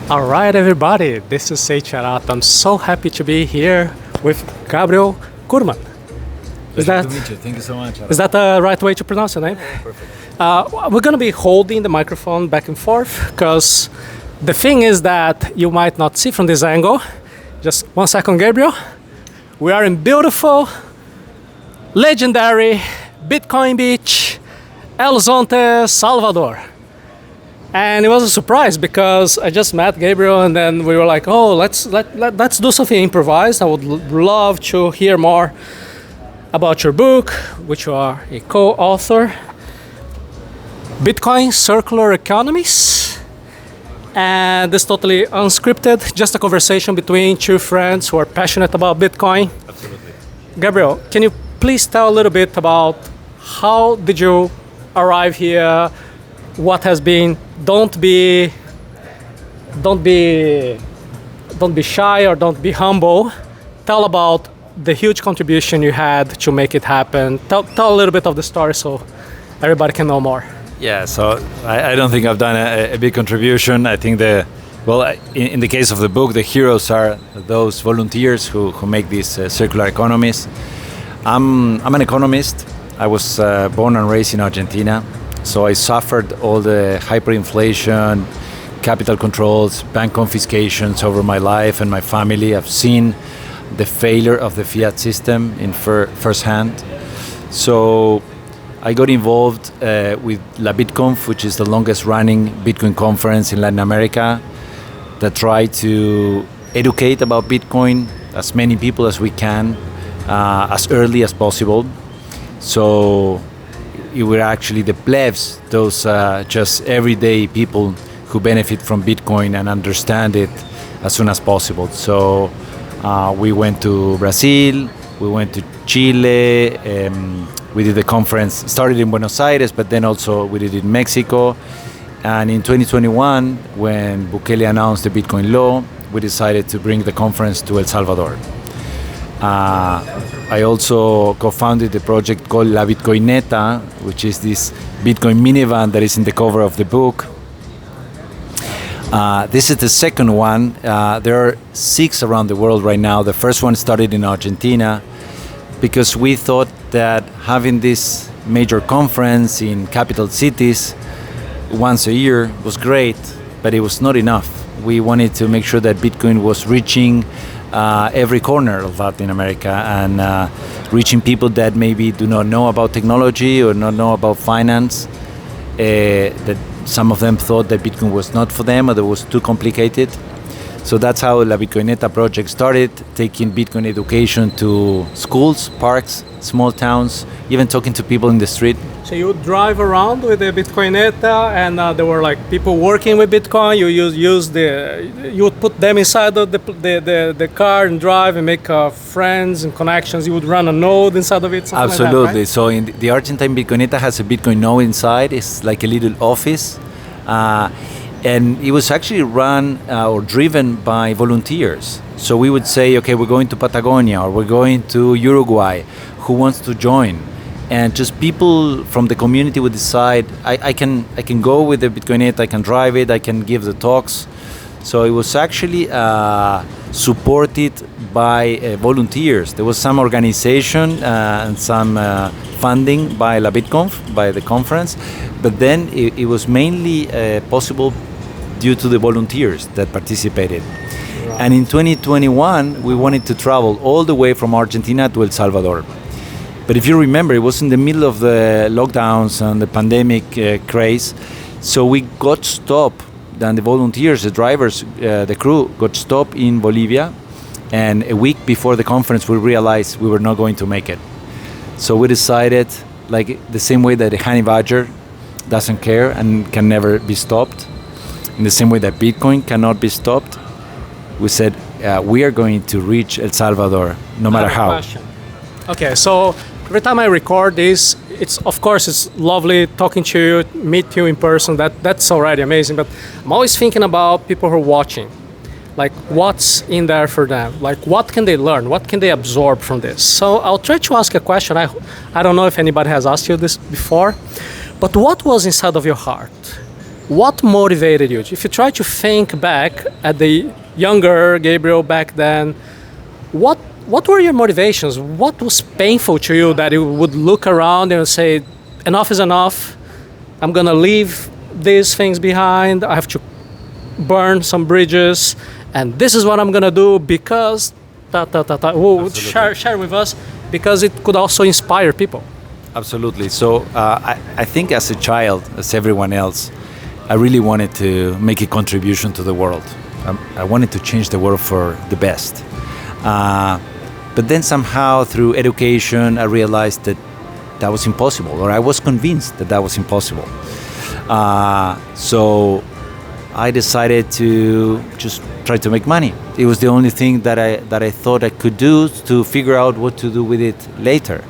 All right, everybody. This is Arata. I'm so happy to be here with Gabriel Kurman. Pleasure to meet you. Thank you so much. Is that the right way to pronounce your name? Perfect. We're going to be holding the microphone back and forth because the thing is that you might not see from this angle. Just 1 second, Gabriel. We are in beautiful, legendary Bitcoin Beach, El Zonte, Salvador. And it was a surprise because I just met Gabriel and then we were like, oh, let's do something improvised. I would love to hear more about your book, which you are a co-author, Bitcoin Circular Economies. And this totally unscripted, just a conversation between two friends who are passionate about Bitcoin. Absolutely. Gabriel, can you please tell a little bit about how did you arrive here? What has been? Don't be shy or don't be humble. Tell about the huge contribution you had to make it happen. Tell a little bit of the story so everybody can know more. Yeah, so I don't think I've done a big contribution. I think in the case of the book, the heroes are those volunteers who make these circular economies. I'm an economist. I was born and raised in Argentina. So I suffered all the hyperinflation, capital controls, bank confiscations over my life and my family. I've seen the failure of the fiat system in firsthand. So I got involved with La BitConf, which is the longest running Bitcoin conference in Latin America, that tried to educate about Bitcoin as many people as we can, as early as possible. So you were actually the plebs, those just everyday people who benefit from Bitcoin and understand it as soon as possible. So we went to Brazil, we went to Chile, we did the conference, started in Buenos Aires, but then also we did it in Mexico. And in 2021, when Bukele announced the Bitcoin law, we decided to bring the conference to El Salvador. I also co-founded the project called La Bitcoineta, which is this Bitcoin minivan that is in the cover of the book. This is the second one. There are 6 around the world right now. The first one started in Argentina because we thought that having this major conference in capital cities once a year was great, but it was not enough. We wanted to make sure that Bitcoin was reaching every corner of Latin America and reaching people that maybe do not know about technology or not know about finance, that some of them thought that Bitcoin was not for them or that it was too complicated. So that's how La Bitcoineta project started, taking Bitcoin education to schools, parks, small towns, even talking to people in the street. So you would drive around with the Bitcoineta, and there were like people working with Bitcoin. You would put them inside of the car and drive and make friends and connections. You would run a node inside of it. Absolutely. Like that, right? So in the Argentine Bitcoineta has a Bitcoin node inside. It's like a little office. And it was actually run or driven by volunteers. So we would say, okay, we're going to Patagonia or we're going to Uruguay. Who wants to join? And just people from the community would decide, I can go with the Bitcoineta, I can drive it, I can give the talks. So it was actually supported by volunteers. There was some organization and some funding by La BitConf, by the conference, but then it was mainly possible due to the volunteers that participated. Right. And in 2021, we wanted to travel all the way from Argentina to El Salvador. But if you remember, it was in the middle of the lockdowns and the pandemic craze, so we got stopped. Then the volunteers, the drivers, the crew got stopped in Bolivia, and a week before the conference, we realized we were not going to make it. So we decided, like the same way that the honey badger doesn't care and can never be stopped, in the same way that Bitcoin cannot be stopped, we said we are going to reach El Salvador, no matter how. Question. Okay, so every time I record this, it's lovely talking to you, meet you in person. That's already amazing. But I'm always thinking about people who are watching, like what's in there for them, like what can they learn, what can they absorb from this. So I'll try to ask a question. I don't know if anybody has asked you this before, but what was inside of your heart What motivated you? If you try to think back at the younger Gabriel back then, what were your motivations? What was painful to you that you would look around and say, enough is enough, I'm gonna leave these things behind, I have to burn some bridges, and this is what I'm gonna do because share with us, because it could also inspire people. Absolutely. So I think as a child, as everyone else, I really wanted to make a contribution to the world. I wanted to change the world for the best. But then somehow through education, I realized that that was impossible, or I was convinced that that was impossible. So I decided to just try to make money. It was the only thing that I thought I could do to figure out what to do with it later.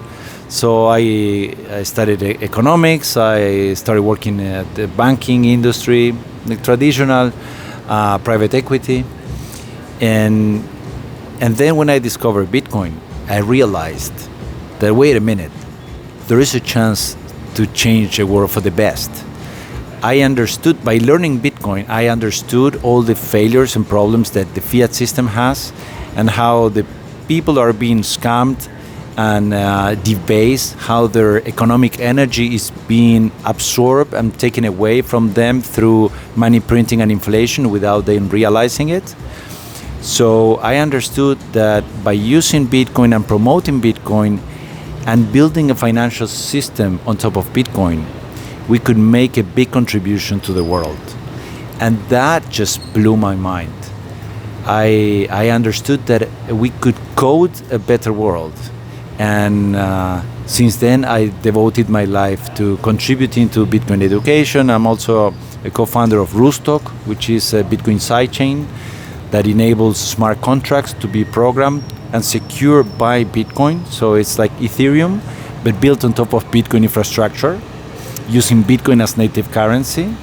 So I studied economics. I started working at the banking industry, the traditional private equity, and then when I discovered Bitcoin, I realized that wait a minute, there is a chance to change the world for the best. I understood, by learning Bitcoin, I understood all the failures and problems that the fiat system has, and how the people are being scammed and debased, how their economic energy is being absorbed and taken away from them through money printing and inflation without them realizing it. So I understood that by using Bitcoin and promoting Bitcoin and building a financial system on top of Bitcoin, we could make a big contribution to the world. And that just blew my mind. I understood that we could code a better world. And since then, I devoted my life to contributing to Bitcoin education. I'm also a co-founder of Roostalk, which is a Bitcoin sidechain that enables smart contracts to be programmed and secured by Bitcoin. So it's like Ethereum, but built on top of Bitcoin infrastructure, using Bitcoin as native currency.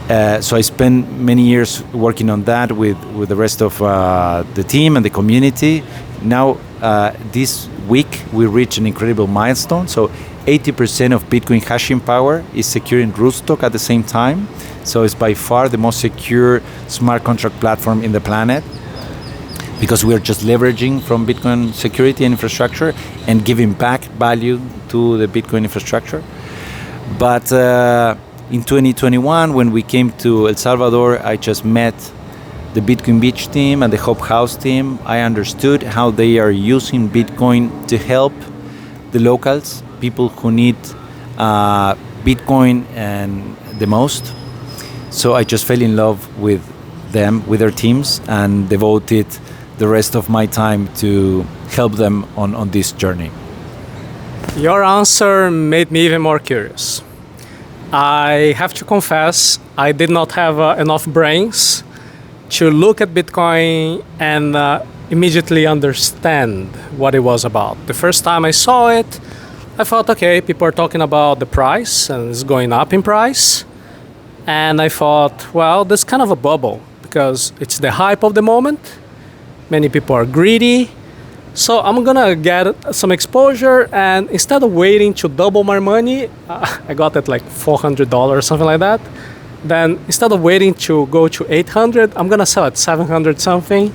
So I spent many years working on that with the rest of the team and the community. Now, this week, we reached an incredible milestone. So 80% of Bitcoin hashing power is secure in Rootstock at the same time. So it's by far the most secure smart contract platform in the planet, because we are just leveraging from Bitcoin security and infrastructure and giving back value to the Bitcoin infrastructure. But in 2021, when we came to El Salvador, I just met the Bitcoin Beach team and the Hope House team. I understood how they are using Bitcoin to help the locals, people who need Bitcoin and the most. So I just fell in love with them, with their teams, and devoted the rest of my time to help them on this journey. Your answer made me even more curious. I have to confess, I did not have enough brains to look at Bitcoin and immediately understand what it was about. The first time I saw it, I thought, okay, people are talking about the price and it's going up in price. And I thought, well, this is kind of a bubble because it's the hype of the moment. Many people are greedy. So I'm gonna get some exposure, and instead of waiting to double my money, I got it like $400 or something like that. Then instead of waiting to go to 800, I'm gonna sell at 700 something.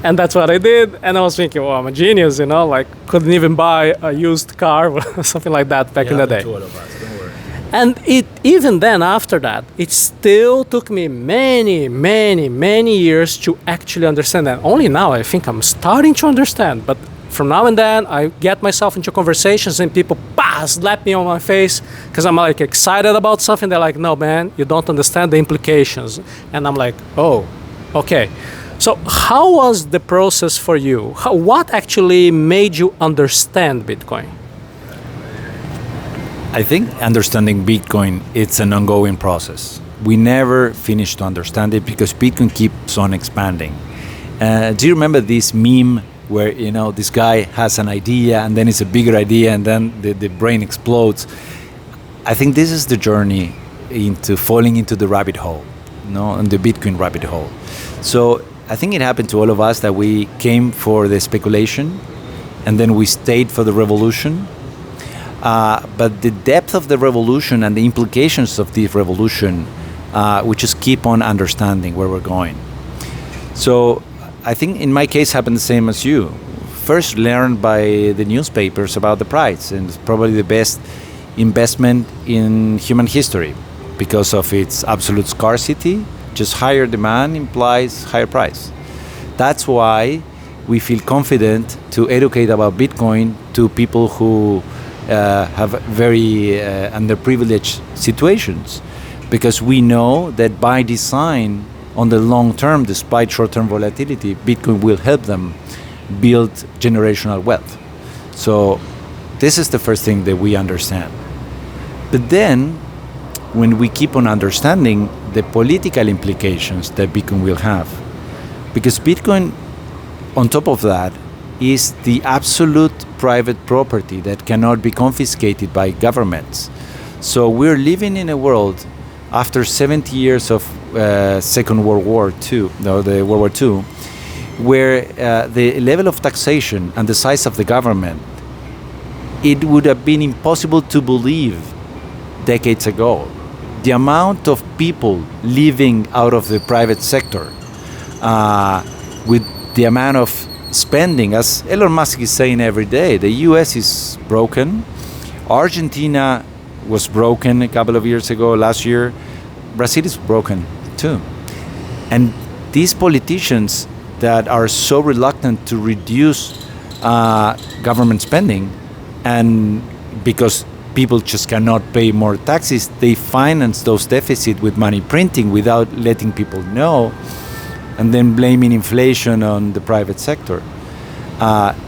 And that's what I did. And I was thinking, well, I'm a genius, you know, like couldn't even buy a used car or something like that back in the day. Two of us, don't worry. And even then, after that, it still took me many years to actually understand that. Only now I think I'm starting to understand. But from now and then, I get myself into conversations and people slap me on my face because I'm like excited about something. They're like, no, man, you don't understand the implications. And I'm like, oh, okay. So how was the process for you? What actually made you understand Bitcoin? I think understanding Bitcoin, it's an ongoing process. We never finish to understand it because Bitcoin keeps on expanding. Do you remember this meme where, you know, this guy has an idea and then it's a bigger idea and then the brain explodes? I think this is the journey into falling into the rabbit hole, you know, and the Bitcoin rabbit hole. So I think it happened to all of us that we came for the speculation and then we stayed for the revolution. But the depth of the revolution and the implications of this revolution we just keep on understanding where we're going. So I think in my case happened the same as you. First learned by the newspapers about the price, and it's probably the best investment in human history because of its absolute scarcity. Just higher demand implies higher price. That's why we feel confident to educate about Bitcoin to people who have very underprivileged situations, because we know that by design, on the long term, despite short-term volatility, Bitcoin will help them build generational wealth. So this is the first thing that we understand. But then, when we keep on understanding the political implications that Bitcoin will have, because Bitcoin, on top of that, is the absolute private property that cannot be confiscated by governments. So we're living in a world after 70 years of Second World War II, the World War II, where the level of taxation and the size of the government, it would have been impossible to believe decades ago. The amount of people living out of the private sector, with the amount of spending, as Elon Musk is saying every day, the US is broken. Argentina was broken a couple of years ago, last year. Brazil is broken too. And these politicians that are so reluctant to reduce government spending, and because people just cannot pay more taxes, they finance those deficits with money printing without letting people know, and then blaming inflation on the private sector.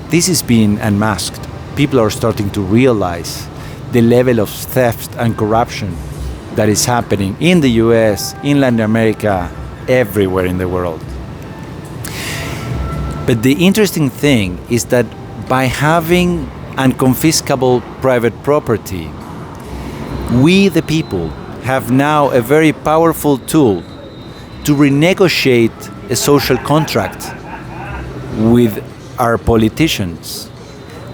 This is being unmasked. People are starting to realize the level of theft and corruption that is happening in the US, in Latin America, everywhere in the world. But the interesting thing is that by having unconfiscable private property, we, the people, have now a very powerful tool to renegotiate a social contract with our politicians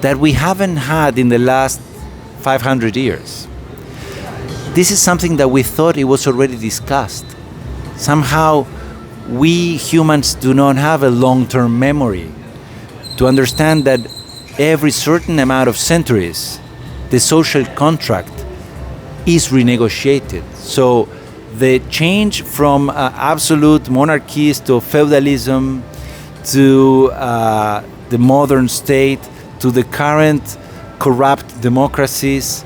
that we haven't had in the last 500 years. This is something that we thought it was already discussed. Somehow, we humans do not have a long-term memory to understand that every certain amount of centuries, the social contract is renegotiated. So the change from absolute monarchies to feudalism to the modern state to the current corrupt democracies,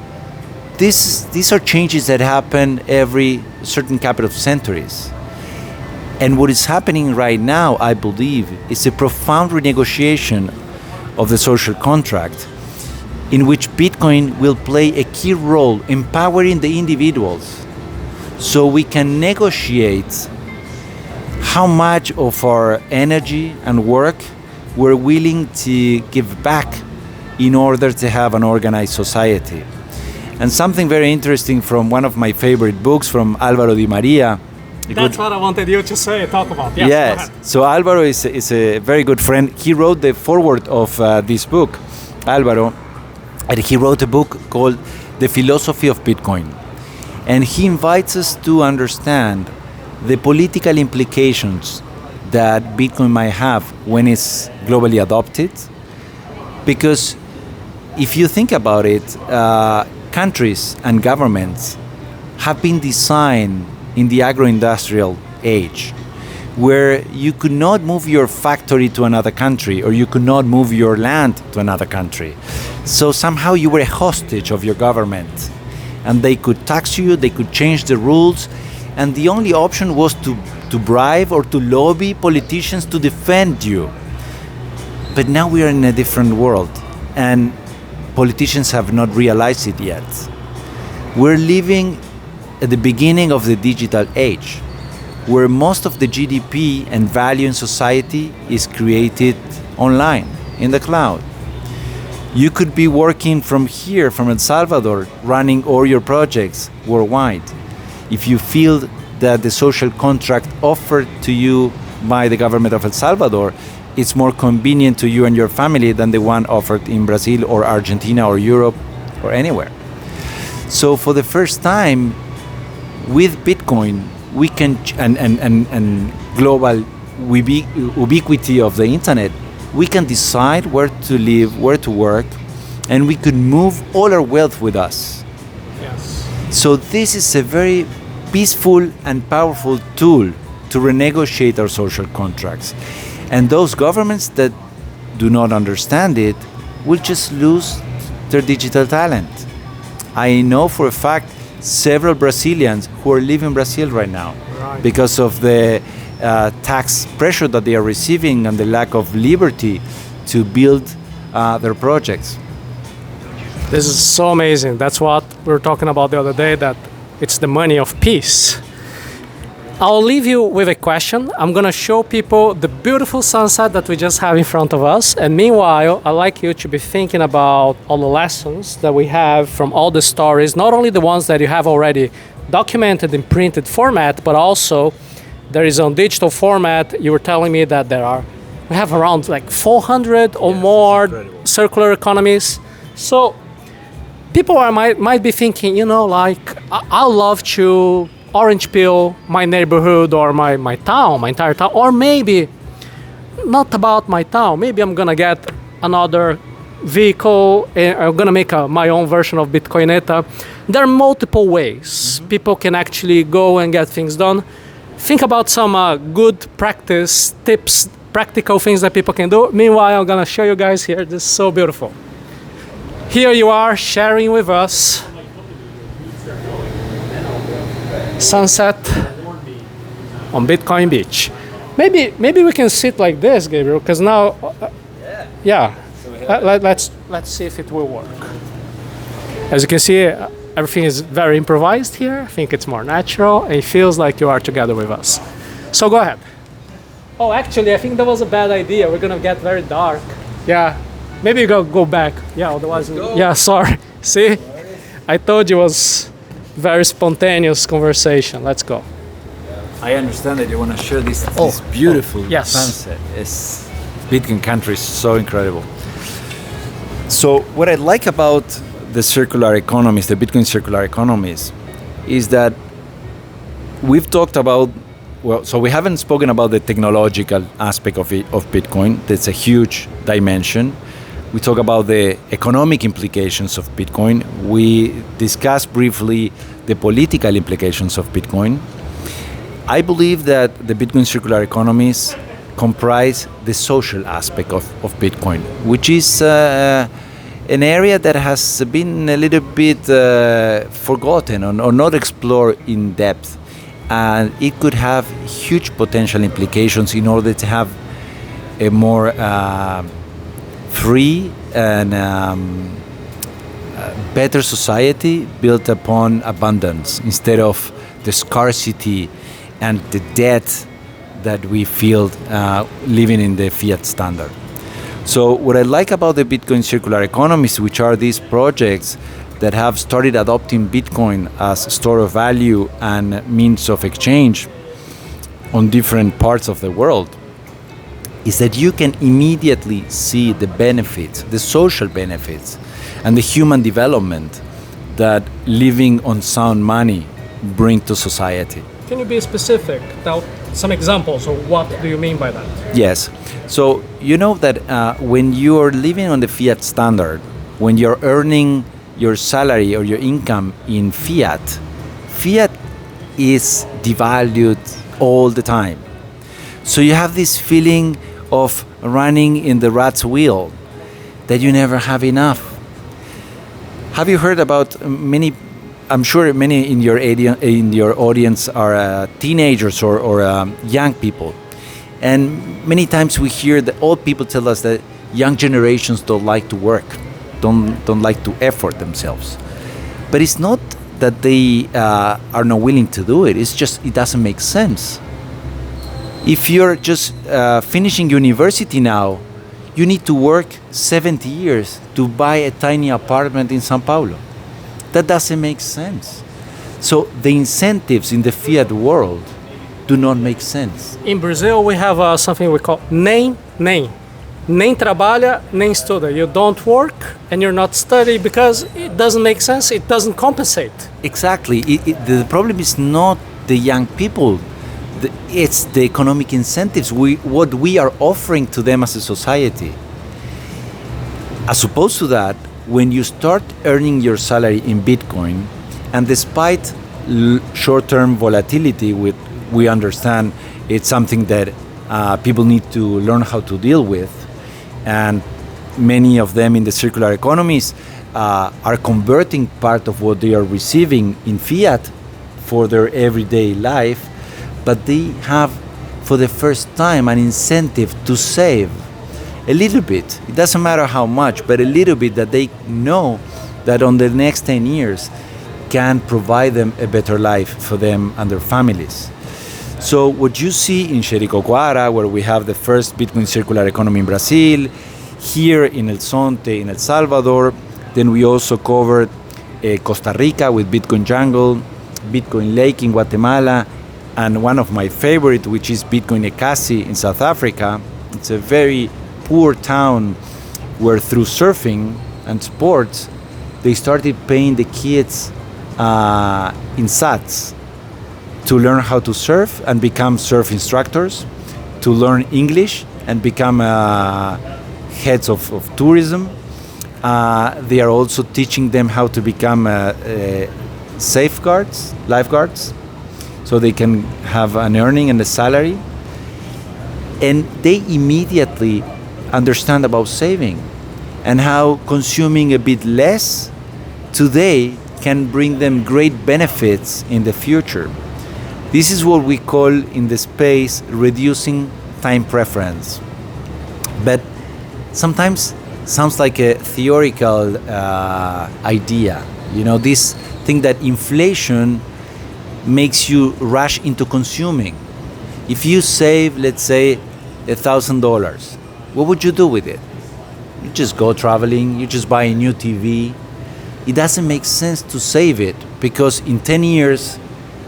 these are changes that happen every certain couple of centuries. And what is happening right now, I believe, is a profound renegotiation of the social contract, in which Bitcoin will play a key role empowering the individuals, so we can negotiate how much of our energy and work we're willing to give back in order to have an organized society. And something very interesting from one of my favorite books from Álvaro Di Maria. That's what I wanted you to talk about. Yes. So Álvaro is a very good friend. He wrote the foreword of this book, Álvaro, and he wrote a book called The Philosophy of Bitcoin. And he invites us to understand the political implications that Bitcoin might have when it's globally adopted. Because if you think about it, countries and governments have been designed in the agro-industrial age, where you could not move your factory to another country, or you could not move your land to another country. So somehow you were a hostage of your government, and they could tax you, they could change the rules, and the only option was to bribe or to lobby politicians to defend you. But now we are in a different world, and politicians have not realized it yet. We're living at the beginning of the digital age, where most of the GDP and value in society is created online, in the cloud. You could be working from here, from El Salvador, running all your projects worldwide. If you feel that the social contract offered to you by the government of El Salvador is more convenient to you and your family than the one offered in Brazil or Argentina or Europe or anywhere. So for the first time, with Bitcoin, we can and global ubiquity of the internet, we can decide where to live, where to work, and we could move all our wealth with us. Yes. So this is a very peaceful and powerful tool to renegotiate our social contracts. And those governments that do not understand it will just lose their digital talent. I know for a fact several Brazilians who are leaving Brazil right now because of the tax pressure that they are receiving and the lack of liberty to build their projects. This is so amazing. That's what we were talking about the other day, that it's the money of peace. I'll leave you with a question. I'm going to show people the beautiful sunset that we just have in front of us. And meanwhile, I'd like you to be thinking about all the lessons that we have from all the stories, not only the ones that you have already documented in printed format, but also there is on digital format. You were telling me that we have around like 400 or more circular economies. So people might be thinking, like, I'd love to orange peel my neighborhood or my town, my entire town, or maybe not about my town. Maybe I'm gonna get another vehicle and I'm gonna make my own version of Bitcoineta. There are multiple ways people can actually go and get things done. Think about some good practice tips, practical things that people can do. Meanwhile, I'm gonna show you guys here. This is so beautiful. Here you are sharing with us sunset on Bitcoin Beach. Maybe we can sit like this, Gabriel, because now, let's see if it will work. As you can see, everything is very improvised here. I think it's more natural. It feels like you are together with us. So go ahead. Oh, actually, I think that was a bad idea. We're gonna get very dark. Yeah, maybe you go back. Yeah, otherwise, sorry. See, I told you it was very spontaneous conversation. Let's go. I understand that you want to share this beautiful sunset. It's Bitcoin country is so incredible. So what I like about the circular economies, the Bitcoin circular economies, is that we've talked about, so we haven't spoken about the technological aspect of Bitcoin. That's a huge dimension. We talk about the economic implications of Bitcoin. We discussed briefly the political implications of Bitcoin. I believe that the Bitcoin circular economies comprise the social aspect of Bitcoin, which is an area that has been a little bit forgotten or not explored in depth. And it could have huge potential implications in order to have a more free and better society built upon abundance instead of the scarcity and the debt that we feel living in the fiat standard. So what I like about the Bitcoin circular economies, which are these projects that have started adopting Bitcoin as store of value and means of exchange on different parts of the world, is that you can immediately see the benefits, the social benefits, and the human development that living on sound money bring to society. Can you be specific? Now, some examples of what do you mean by that? Yes. So you know that when you are living on the fiat standard, when you're earning your salary or your income in fiat, fiat is devalued all the time. So you have this feeling of running in the rat's wheel, that you never have enough. Have you heard about many? I'm sure many in your audience are teenagers or young people, and many times we hear that old people tell us that young generations don't like to work, don't like to effort themselves. But it's not that they are not willing to do it. It's just it doesn't make sense. If you're just finishing university now, you need to work 70 years to buy a tiny apartment in São Paulo. That doesn't make sense. So the incentives in the fiat world do not make sense. In Brazil, we have something we call nem. Nem trabalha, nem estuda. You don't work and you're not studying because it doesn't make sense. It doesn't compensate. Exactly. The problem is not the young people. It's the economic incentives, what we are offering to them as a society. As opposed to that, when you start earning your salary in Bitcoin, and despite short-term volatility, we understand it's something that people need to learn how to deal with, and many of them in the circular economies are converting part of what they are receiving in fiat for their everyday life, but they have, for the first time, an incentive to save a little bit. It doesn't matter how much, but a little bit that they know that on the next 10 years can provide them a better life for them and their families. So what you see in Jericoacoara, where we have the first Bitcoin Circular Economy in Brazil, here in El Zonte, in El Salvador, then we also covered Costa Rica with Bitcoin Jungle, Bitcoin Lake in Guatemala, and one of my favorite, which is Bitcoin Ekasi in South Africa. It's a very poor town where through surfing and sports, they started paying the kids in sats to learn how to surf and become surf instructors, to learn English and become heads of tourism. They are also teaching them how to become lifeguards, so they can have an earning and a salary. And they immediately understand about saving and how consuming a bit less today can bring them great benefits in the future. This is what we call in the space reducing time preference. But sometimes sounds like a theoretical idea. You know, this thing that inflation makes you rush into consuming. If you save, let's say, $1,000, what would you do with it? You just go traveling, you just buy a new TV. It doesn't make sense to save it, because in 10 years,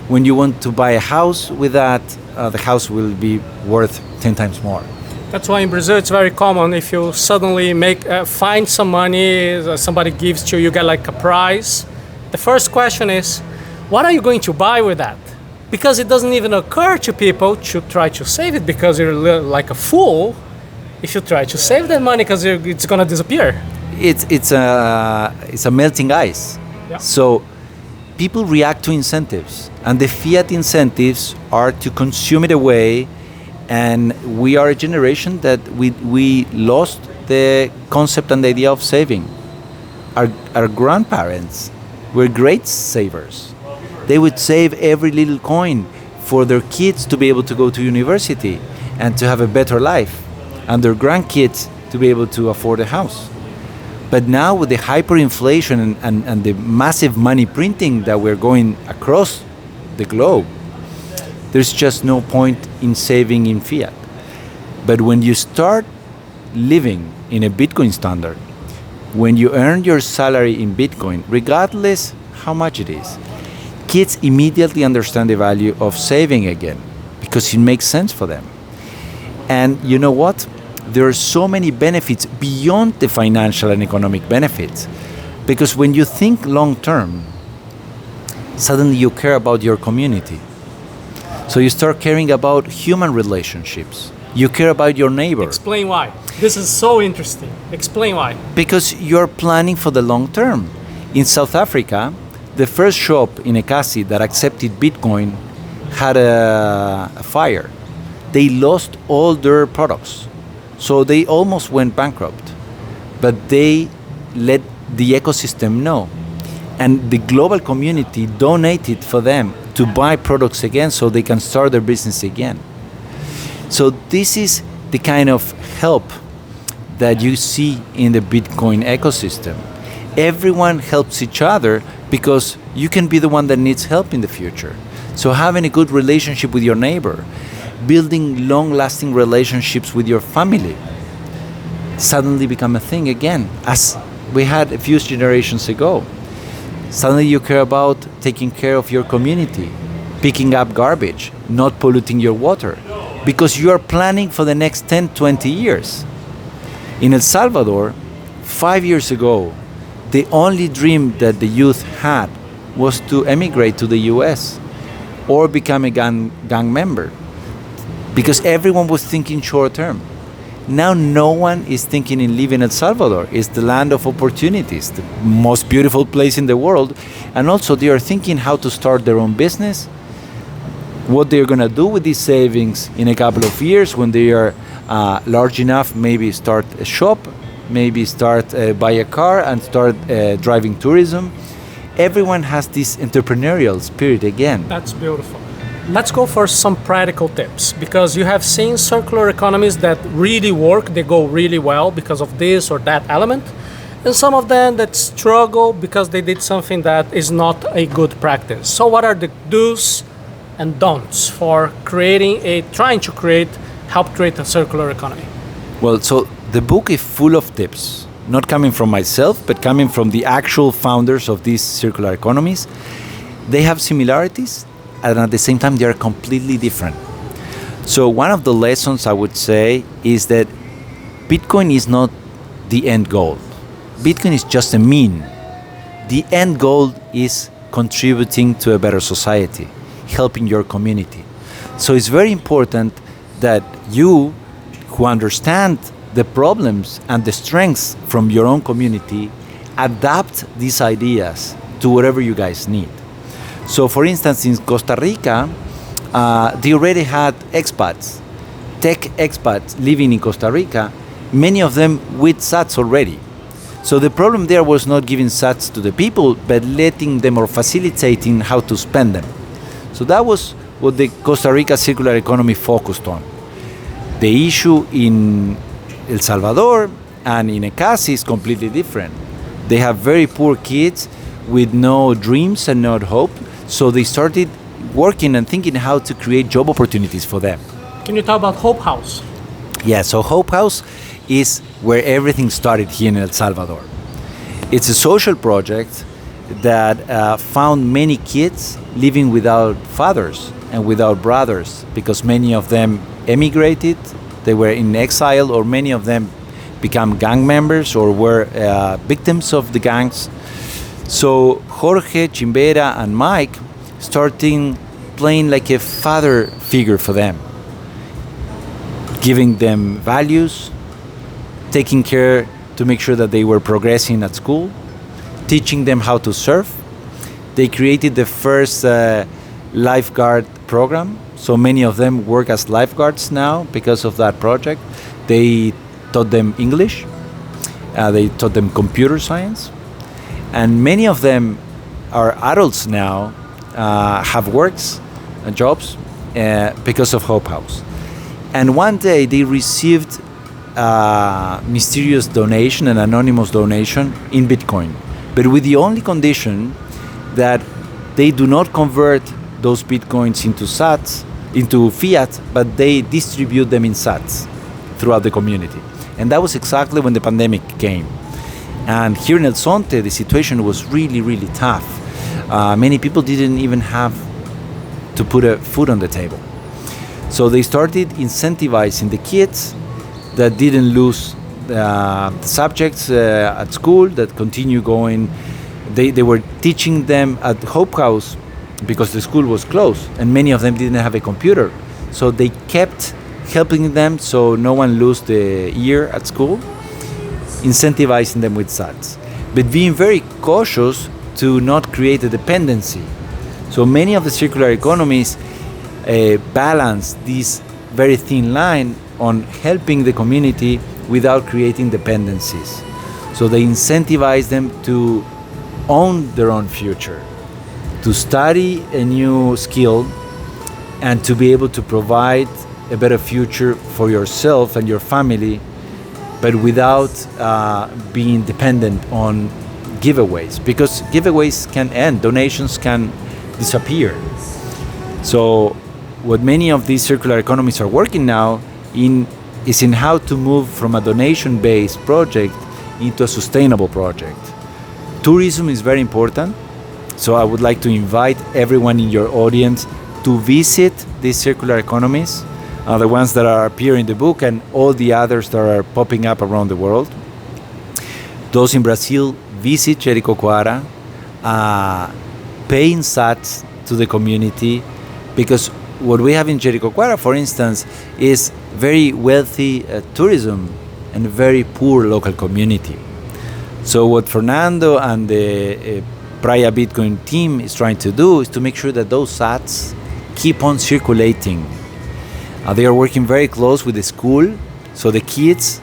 when you want to buy a house with that, the house will be worth 10 times more. That's why in Brazil it's very common. If you suddenly find some money, somebody gives to you, you get like a prize. The first question is, what are you going to buy with that? Because it doesn't even occur to people to try to save it, because you're like a fool if you try to save that money, because it's going to disappear. It's a melting ice. Yeah. So people react to incentives, and the fiat incentives are to consume it away. And we are a generation that we lost the concept and the idea of saving. Our grandparents were great savers. They would save every little coin for their kids to be able to go to university and to have a better life, and their grandkids to be able to afford a house. But now with the hyperinflation and the massive money printing that we're going across the globe, there's just no point in saving in fiat. But when you start living in a Bitcoin standard, when you earn your salary in Bitcoin, regardless how much it is, kids immediately understand the value of saving again, because it makes sense for them. And you know what? There are so many benefits beyond the financial and economic benefits, because when you think long term, suddenly you care about your community. So you start caring about human relationships. You care about your neighbor. Explain why. This is so interesting. Explain why. Because you're planning for the long term. In South Africa, the first shop in Ekasi that accepted Bitcoin had a fire. They lost all their products. So they almost went bankrupt. But they let the ecosystem know. And the global community donated for them to buy products again so they can start their business again. So this is the kind of help that you see in the Bitcoin ecosystem. Everyone helps each other because you can be the one that needs help in the future. So having a good relationship with your neighbor, building long-lasting relationships with your family, suddenly become a thing again, as we had a few generations ago. Suddenly you care about taking care of your community, picking up garbage, not polluting your water, because you are planning for the next 10, 20 years. In El Salvador, 5 years ago, the only dream that the youth had was to emigrate to the US. or become a gang member, because everyone was thinking short term. Now no one is thinking in living El Salvador. It's the land of opportunities, the most beautiful place in the world. And also they are thinking how to start their own business, what they're going to do with these savings in a couple of years when they are large enough, maybe start a shop, maybe start buy a car and start driving tourism. Everyone has this entrepreneurial spirit again. That's beautiful. Let's go for some practical tips, because you have seen circular economies that really work, they go really well because of this or that element, and some of them that struggle because they did something that is not a good practice. So what are the do's and don'ts for trying to help create a circular economy? Well, so the book is full of tips, not coming from myself, but coming from the actual founders of these circular economies. They have similarities, and at the same time, they are completely different. So one of the lessons I would say is that Bitcoin is not the end goal. Bitcoin is just a mean. The end goal is contributing to a better society, helping your community. So it's very important that you, who understand the problems and the strengths from your own community, adapt these ideas to whatever you guys need. So for instance, in Costa Rica, they already had expats, tech expats living in Costa Rica, many of them with sats already. So the problem there was not giving sats to the people, but letting them or facilitating how to spend them. So that was what the Costa Rica circular economy focused on. The issue in El Salvador and in Ekasi is completely different. They have very poor kids with no dreams and no hope. So they started working and thinking how to create job opportunities for them. Can you talk about Hope House? Yeah, so Hope House is where everything started here in El Salvador. It's a social project that found many kids living without fathers and without brothers, because many of them emigrated, they were in exile, or many of them became gang members or were victims of the gangs. So Jorge, Chimbera, and Mike starting playing like a father figure for them, giving them values, taking care to make sure that they were progressing at school, teaching them how to surf. They created the first lifeguard program. So many of them work as lifeguards now because of that project. They taught them English. They taught them computer science. And many of them are adults now, have works and jobs because of Hope House. And one day they received a mysterious donation, an anonymous donation in Bitcoin, but with the only condition that they do not convert those Bitcoins into sats, into fiat, but they distribute them in sats throughout the community. And that was exactly when the pandemic came. And here in El Zonte, the situation was really, really tough. Many people didn't even have to put a food on the table. So they started incentivizing the kids that didn't lose subjects at school, that continue going. They were teaching them at Hope House because the school was closed, and many of them didn't have a computer. So they kept helping them so no one lose the year at school, incentivizing them with sats, but being very cautious to not create a dependency. So many of the circular economies balance this very thin line on helping the community without creating dependencies. So they incentivize them to own their own future, to study a new skill, and to be able to provide a better future for yourself and your family, but without being dependent on giveaways, because giveaways can end, donations can disappear. So what many of these circular economies are working now is in how to move from a donation-based project into a sustainable project. Tourism is very important, so I would like to invite everyone in your audience to visit these circular economies, the ones that are appear in the book and all the others that are popping up around the world. Those in Brazil, visit Jeri, pay in sats to the community, Because what we have in Jericoacoara, for instance, is very wealthy tourism and very poor local community. So what Fernando and the Praia Bitcoin team is trying to do is to make sure that those sats keep on circulating. They are working very close with the school, so the kids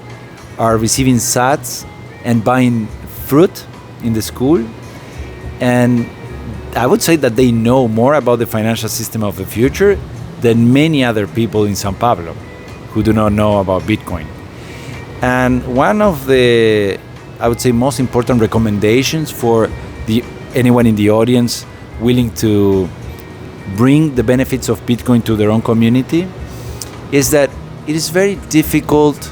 are receiving sats and buying fruit in the school. And I would say that they know more about the financial system of the future than many other people in São Paulo who do not know about Bitcoin. And one of the, I would say, most important recommendations for anyone in the audience willing to bring the benefits of Bitcoin to their own community is that it is very difficult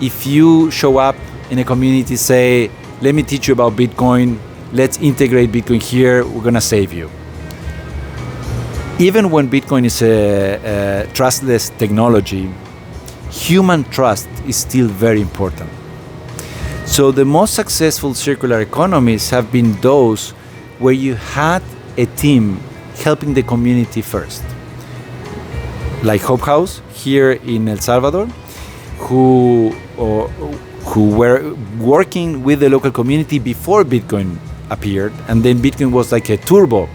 if you show up in a community, say, let me teach you about Bitcoin, let's integrate Bitcoin here, we're gonna save you. Even when Bitcoin is a trustless technology, human trust is still very important. So the most successful circular economies have been those where you had a team helping the community first. Like Hope House here in El Salvador, who were working with the local community before Bitcoin appeared, and then Bitcoin was like a turbo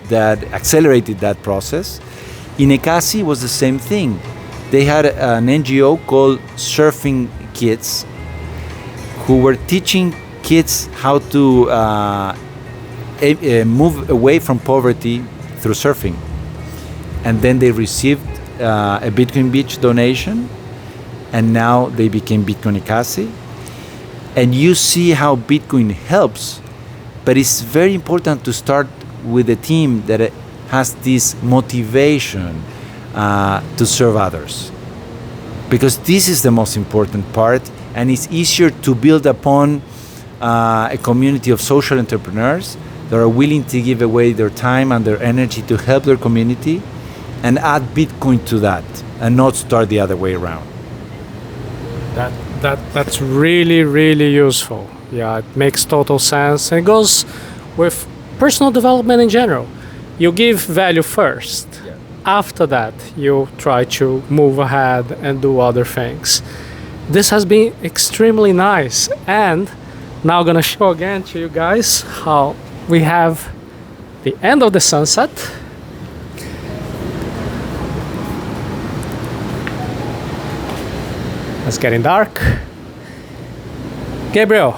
that accelerated that process. In Ekasi was the same thing. They had an NGO called Surfing Kids, who were teaching kids how to move away from poverty through surfing. And then they received a Bitcoin Beach donation, and now they became Bitcoin Ekasi. And you see how Bitcoin helps, but it's very important to start with a team that has this motivation to serve others. Because this is the most important part, and it's easier to build upon a community of social entrepreneurs that are willing to give away their time and their energy to help their community, and add Bitcoin to that, and not start the other way around. That's really, really useful. Yeah, it makes total sense. And it goes with personal development in general. You give value first. Yeah. After that, you try to move ahead and do other things. This has been extremely nice. And now I'm gonna show again to you guys how we have the end of the sunset. It's getting dark. Gabriel,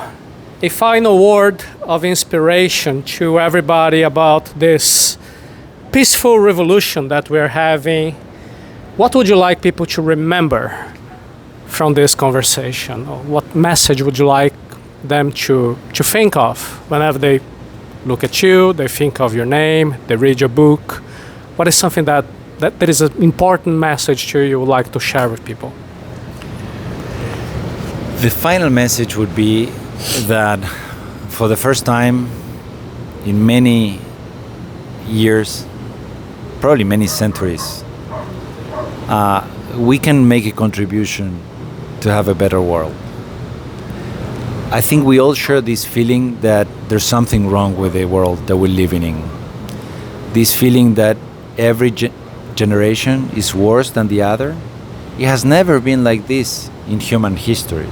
a final word of inspiration to everybody about this peaceful revolution that we're having. What would you like people to remember from this conversation? Or what message would you like them to think of whenever they look at you, they think of your name, they read your book? What is something that is an important message to you would like to share with people? The final message would be that for the first time in many years, probably many centuries, we can make a contribution to have a better world. I think we all share this feeling that there's something wrong with the world that we're living in. This feeling that every generation is worse than the other. It has never been like this in human history.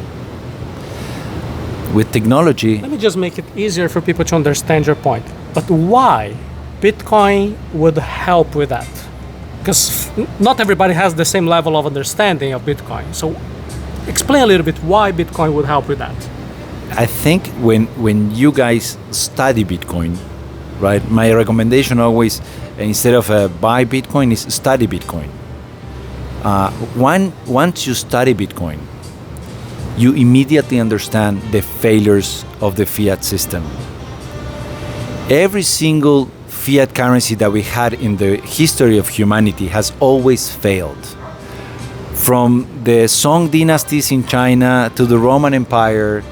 With technology... Let me just make it easier for people to understand your point. But why Bitcoin would help with that? Because not everybody has the same level of understanding of Bitcoin. So explain a little bit why Bitcoin would help with that. I think when you guys study Bitcoin, right, my recommendation always, instead of buy Bitcoin, is study Bitcoin. Once you study Bitcoin, you immediately understand the failures of the fiat system. Every single fiat currency that we had in the history of humanity has always failed. From the Song dynasties in China to the Roman Empire,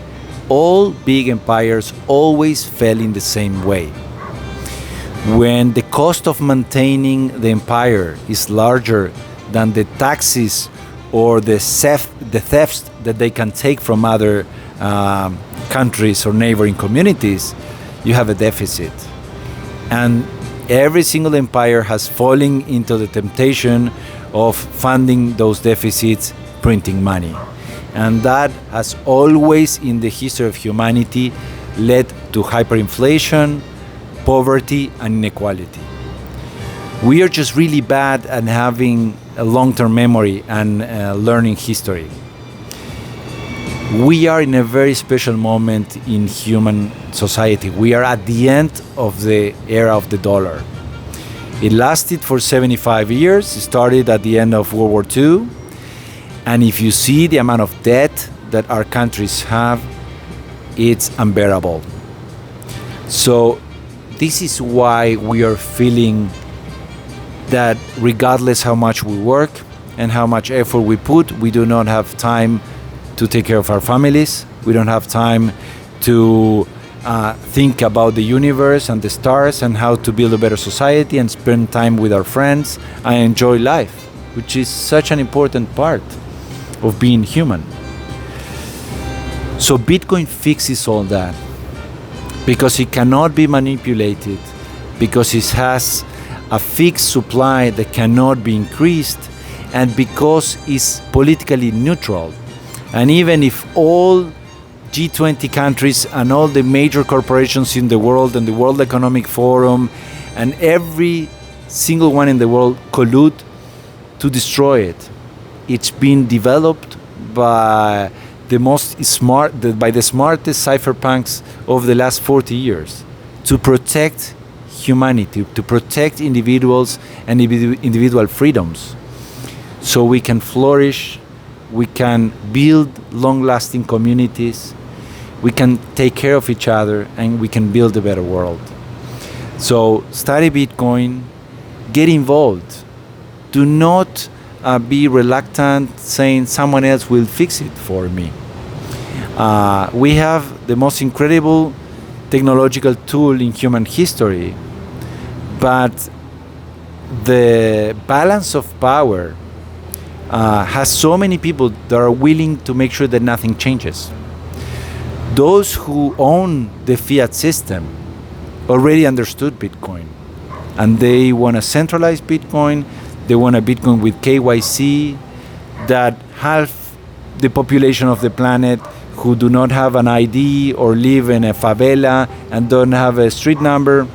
all big empires always fell in the same way. When the cost of maintaining the empire is larger than the taxes or the thefts that they can take from other countries or neighboring communities, you have a deficit. And every single empire has fallen into the temptation of funding those deficits, printing money. And that has always in the history of humanity led to hyperinflation, poverty, and inequality. We are just really bad at having a long-term memory and learning history. We are in a very special moment in human society. We are at the end of the era of the dollar. It lasted for 75 years. It started at the end of World War II. And if you see the amount of debt that our countries have, it's unbearable. So this is why we are feeling that regardless how much we work and how much effort we put, we do not have time to take care of our families. We don't have time to think about the universe and the stars and how to build a better society and spend time with our friends and enjoy life, which is such an important part of being human. So Bitcoin fixes all that because it cannot be manipulated, because it has a fixed supply that cannot be increased, and because it's politically neutral. And even if all G20 countries and all the major corporations in the world and the World Economic Forum and every single one in the world collude to destroy it, it's been developed by the smartest cypherpunks of the last 40 years to protect humanity, to protect individuals and individual freedoms, so we can flourish, we can build long-lasting communities, we can take care of each other, and we can build a better world. So study Bitcoin, get involved. Do not be reluctant saying someone else will fix it for me. We have the most incredible technological tool in human history, but the balance of power has so many people that are willing to make sure that nothing changes. Those who own the fiat system already understood Bitcoin, and they want to centralize Bitcoin. They want a Bitcoin with KYC, that half the population of the planet who do not have an ID or live in a favela and don't have a street number.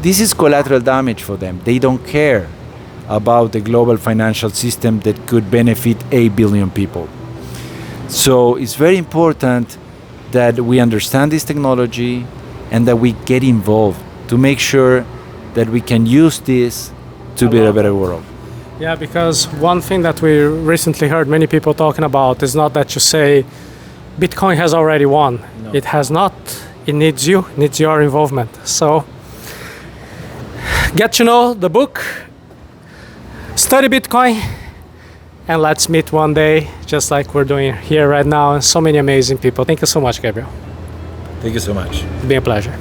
This is collateral damage for them. They don't care about the global financial system that could benefit 8 billion people. So it's very important that we understand this technology and that we get involved to make sure that we can use this to build a better world. Yeah, because one thing that we recently heard many people talking about is not that you say Bitcoin has already won. No. It has not. It needs you, needs your involvement. So get to know the book, study Bitcoin, and let's meet one day, just like we're doing here right now, and so many amazing people. Thank you so much, Gabriel. Thank you so much. It's been a pleasure.